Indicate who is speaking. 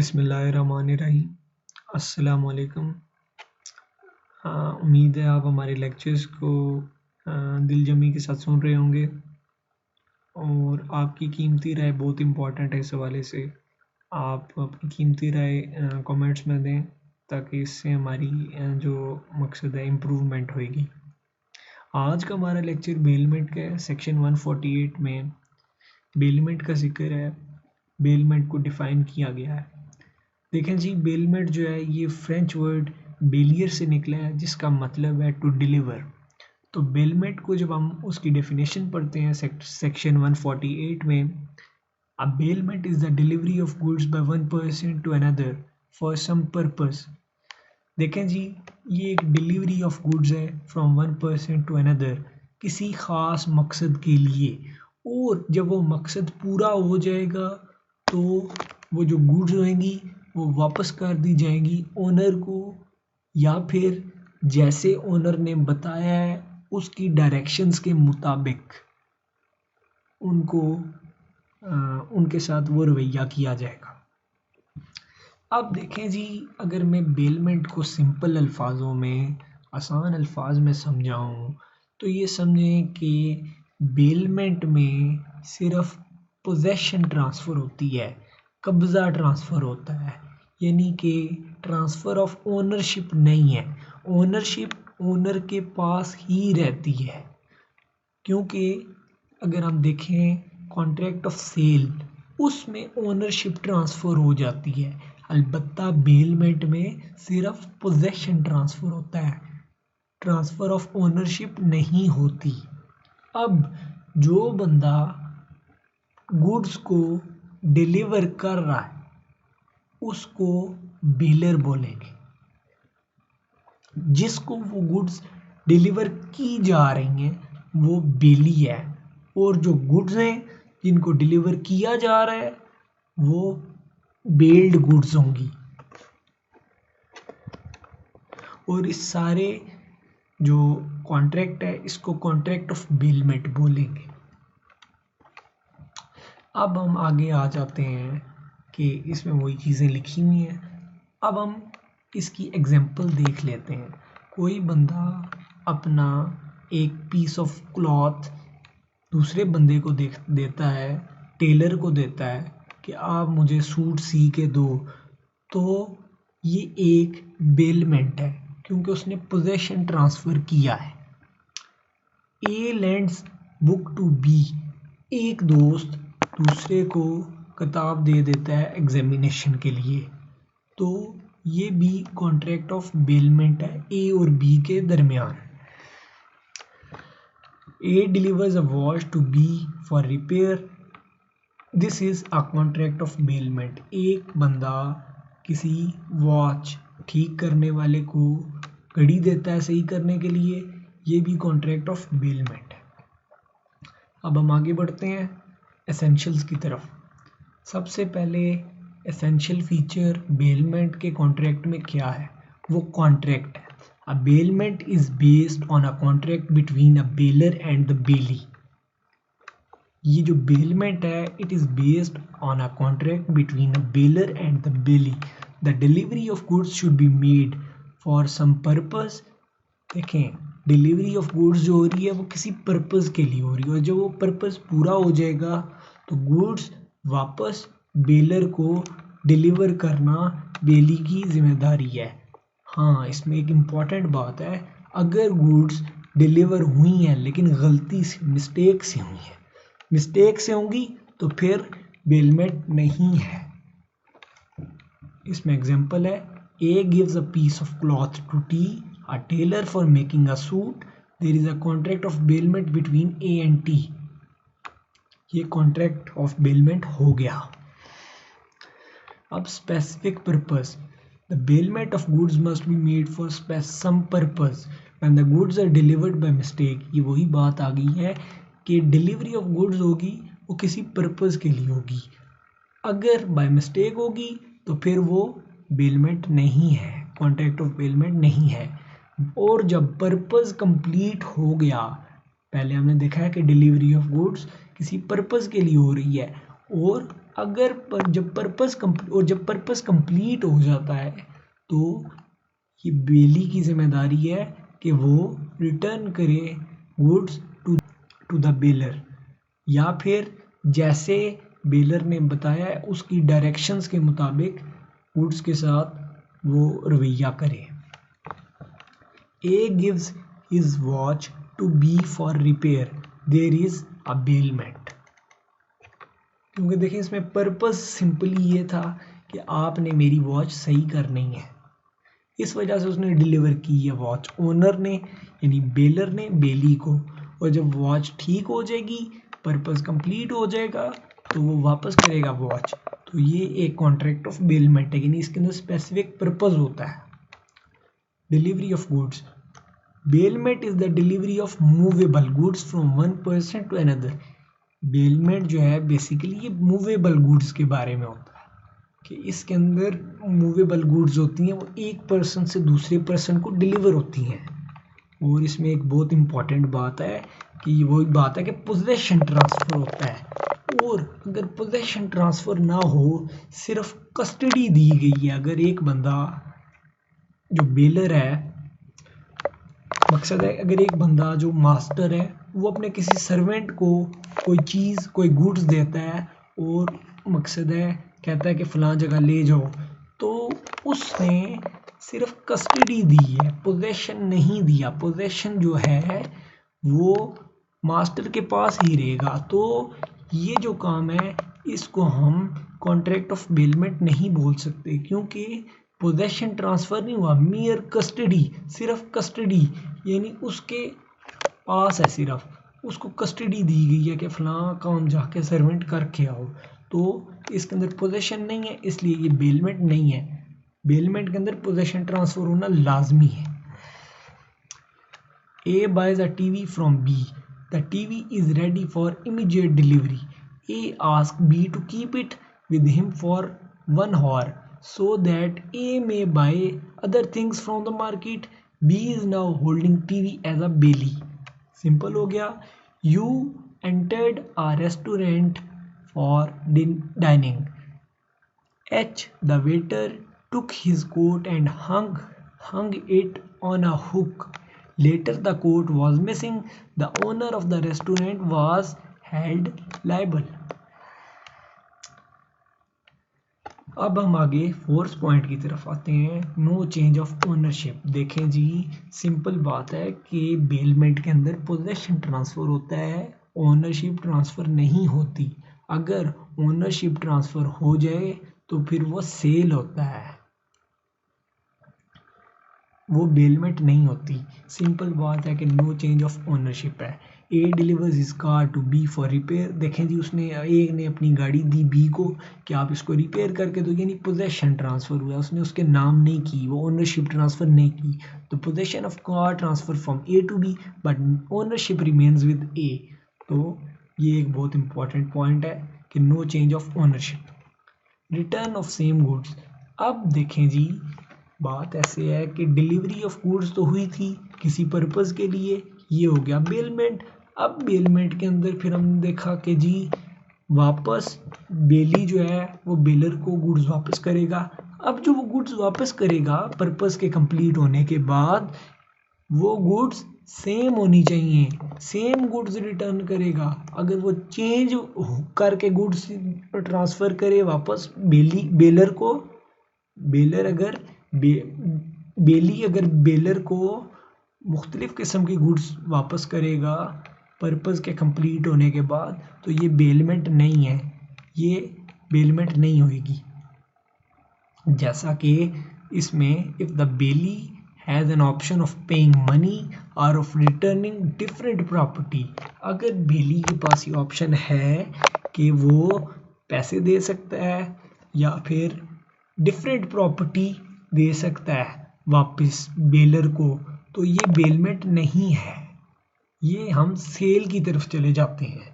Speaker 1: बिस्मिल्लाहिर्रहमानिर्रहीम। अस्सलाम वालेकुम। उम्मीद है आप हमारे लेक्चर्स को दिलजमी के साथ सुन रहे होंगे और आपकी कीमती राय बहुत इम्पॉर्टेंट है। इस हवाले से आप अपनी कीमती राय कमेंट्स में दें ताकि इससे हमारी जो मकसद है इम्प्रूवमेंट होएगी। आज का हमारा लेक्चर बेलमेंट का है। सेक्शन 148 में बेलमेंट का जिक्र है। बेलमेंट को डिफ़ाइन किया गया है। देखें जी, बेलमेंट जो है ये फ्रेंच वर्ड बेलियर से निकला है जिसका मतलब है टू डिलीवर। तो बेलमेंट को जब हम उसकी डेफिनेशन पढ़ते हैं सेक्शन 148 में, a bailment is the delivery of goods by one person to another for some purpose. देखें जी, ये एक डिलीवरी ऑफ गुड्स है from one person to another किसी ख़ास मकसद के लिए, और जब वो मकसद पूरा हो जाएगा तो वो जो गुड्स होंगी वो वापस कर दी जाएंगी ओनर को, या फिर जैसे ओनर ने बताया है उसकी डायरेक्शंस के मुताबिक उनको उनके साथ वो रवैया किया जाएगा। अब देखें जी, अगर मैं बेलमेंट को सिंपल अल्फाजों में, आसान अल्फाज में समझाऊं तो ये समझें कि बेलमेंट में सिर्फ पोजेशन ट्रांसफ़र होती है, कब्ज़ा ट्रांसफ़र होता है, यानी कि ट्रांसफ़र ऑफ ओनरशिप नहीं है। ओनरशिप ओनर के पास ही रहती है, क्योंकि अगर हम देखें कॉन्ट्रैक्ट ऑफ सेल उसमें ओनरशिप ट्रांसफ़र हो जाती है, अलबत्ता बेलमेंट में सिर्फ पोजेशन ट्रांसफ़र होता है, ट्रांसफ़र ऑफ ओनरशिप नहीं होती। अब जो बंदा गुड्स को डिलीवर कर रहा है उसको बेलर बोलेंगे, जिसको वो गुड्स डिलीवर की जा रही हैं वो बेली है, और जो गुड्स हैं जिनको डिलीवर किया जा रहा है वो बेल्ड गुड्स होंगी। और इस सारे जो कॉन्ट्रैक्ट है इसको कॉन्ट्रैक्ट ऑफ बेलमेंट बोलेंगे। अब हम आगे आ जाते हैं कि इसमें वही चीज़ें लिखी हुई हैं। अब हम इसकी एग्जांपल देख लेते हैं। कोई बंदा अपना एक पीस ऑफ क्लॉथ दूसरे बंदे को देता है, टेलर को देता है कि आप मुझे सूट सी के दो, तो ये एक बेलमेंट है क्योंकि उसने पोजेशन ट्रांसफ़र किया है। ए लेंड्स बुक टू बी, एक दोस्त दूसरे को किताब दे देता है एग्जामिनेशन के लिए, तो ये भी कॉन्ट्रैक्ट ऑफ बेलमेंट है ए और बी के दरमियान। A delivers a watch to B for repair, this is a contract of bailment. एक बंदा किसी वॉच ठीक करने वाले को घड़ी देता है सही करने के लिए, ये भी कॉन्ट्रैक्ट ऑफ बेलमेंट है। अब हम आगे बढ़ते हैं एसेंशियल्स की तरफ। सबसे पहले एसेंशियल फीचर बेलमेंट के कॉन्ट्रैक्ट में क्या है, वो कॉन्ट्रैक्ट है। A bailment is based on a contract between a bailor and the bailee. ये जो बेलमेंट है it is based on a contract between a bailor and the bailee. The delivery of goods should be made for some purpose. देखें, delivery of goods जो हो रही है वो किसी पर्पस के लिए हो रही है, और जब वो पर्पस पूरा हो जाएगा तो गुड्स वापस बेलर को डिलीवर करना बेली की जिम्मेदारी है। हाँ, इसमें एक इम्पॉर्टेंट बात है, अगर गुड्स डिलीवर हुई हैं लेकिन गलती से मिस्टेक से हुई हैं, मिस्टेक से होंगी तो फिर बेलमेंट नहीं है। इसमें एग्जांपल है, A gives a piece of cloth to the a tailor for making a suit, there is a contract of bailment between A and T। ये contract of bailment हो गया। अब specific purpose, the bailment of goods must be made for some purpose when the goods are delivered by mistake। ये वही बात आ गई है कि delivery of goods होगी वो किसी purpose के लिए होगी, अगर by mistake होगी तो फिर वो bailment नहीं है, contract of bailment नहीं है। और जब पर्पस कंप्लीट हो गया, पहले हमने देखा है कि डिलीवरी ऑफ गुड्स किसी पर्पस के लिए हो रही है, और जब पर्पस कंप्लीट हो जाता है तो ये बेली की जिम्मेदारी है कि वो रिटर्न करे गुड्स टू द बेलर, या फिर जैसे बेलर ने बताया है उसकी डायरेक्शंस के मुताबिक गुड्स के साथ वो रवैया करे। A gives his watch to B for repair. There is a bailment. क्योंकि देखिए इसमें पर्पस सिंपली ये था कि आपने मेरी वॉच सही करनी है, इस वजह से उसने डिलीवर की है वॉच ओनर ने यानी बेलर ने बेली को, और जब वॉच ठीक हो जाएगी, पर्पस कंप्लीट हो जाएगा तो वो वापस करेगा वॉच। तो ये एक कॉन्ट्रैक्ट ऑफ बेलमेंट है, यानी इसके अंदर स्पेसिफिक पर्पस होता है। Delivery of goods, bailment is the delivery of movable goods from one person to another. Bailment जो है बेसिकली ये मूवेबल गुड्स के बारे में होता है कि इसके अंदर मूवेबल गुड्स होती हैं, वो एक पर्सन से दूसरे पर्सन को डिलीवर होती हैं। और इसमें एक बहुत इंपॉर्टेंट बात है कि वही बात है कि पोजेशन ट्रांसफ़र होता है, और अगर पोजेशन ट्रांसफ़र ना हो, सिर्फ कस्टडी दी गई है। अगर एक बंदा जो बेलर है, मकसद है अगर एक बंदा जो मास्टर है वो अपने किसी सर्वेंट को कोई चीज़ कोई गुड्स देता है और मकसद है कहता है कि फ़लाँ जगह ले जाओ, तो उसने सिर्फ कस्टडी दी है, पोजेशन नहीं दिया। पोजेशन जो है वो मास्टर के पास ही रहेगा। तो ये जो काम है इसको हम कॉन्ट्रैक्ट ऑफ बेलमेंट नहीं बोल सकते, क्योंकि पोजेशन ट्रांसफ़र नहीं हुआ, मियर कस्टडी, सिर्फ कस्टडी यानी उसके पास है, सिर्फ उसको कस्टडी दी गई है कि फ़लाँ काम जाके सर्वेंट करके आओ। तो इसके अंदर पोजेशन नहीं है, इसलिए ये बेलमेंट नहीं है। बेलमेंट के अंदर पोजेशन ट्रांसफ़र होना लाजमी है। A buys a TV from B. The TV is ready for immediate delivery. A asks B to keep it with him for 1 hour so that A may buy other things from the market. B is now holding TV as a bailey. Simple हो गया। You entered a restaurant for dining. H, the waiter, took his coat and hung it on a hook. Later the coat was missing. The owner of the restaurant was held liable. अब हम आगे fourth point की तरफ आते हैं, no change of ownership. देखें जी, simple बात है कि बेलमेंट के अंदर पोजेशन ट्रांसफ़र होता है, ओनरशिप ट्रांसफ़र नहीं होती। अगर ओनरशिप ट्रांसफ़र हो जाए तो फिर वो सेल होता है, वो बेलमेंट नहीं होती। सिंपल बात है कि नो चेंज ऑफ ओनरशिप है। A delivers his car to B for repair. देखें जी, उसने ए ने अपनी गाड़ी दी बी को कि आप इसको रिपेयर करके दो, यानी पोजेशन ट्रांसफ़र हुआ, उसने उसके नाम नहीं की, वो ओनरशिप ट्रांसफ़र नहीं की। तो possession of car transfer from A to B but ownership remains with A. तो ये एक बहुत इंपॉर्टेंट पॉइंट है कि no change of ownership. Return of same goods. अब देखें जी, बात ऐसे है कि डिलीवरी ऑफ गुड्स तो हुई थी किसी पर्पज़ के लिए, ये हो गया बेलमेंट। अब बेलमेंट के अंदर फिर हमने देखा कि जी वापस बेली जो है वो बेलर को गुड्स वापस करेगा। अब जो वो गुड्स वापस करेगा पर्पज़ के कंप्लीट होने के बाद, वो गुड्स सेम होनी चाहिए, सेम गुड्स रिटर्न करेगा। अगर वो चेंज करके गुड्स ट्रांसफ़र करे वापस बेलर को, बेली अगर बेलर को मुख्तलिफ़ किस्म की गुड्स वापस करेगा पर्पज़ के कंप्लीट होने के बाद, तो ये बेलमेंट नहीं है, ये बेलमेंट नहीं होगी। जैसा कि इसमें if the belly has an option of paying money और ऑफ रिटर्निंग डिफरेंट प्रॉपर्टी। अगर बेली के पास ये ऑप्शन है कि वो पैसे दे सकता है या फिर डिफरेंट प्रॉपर्टी दे सकता है वापस बेलर को, तो ये बेलमेंट नहीं है, ये हम सेल की तरफ चले जाते हैं।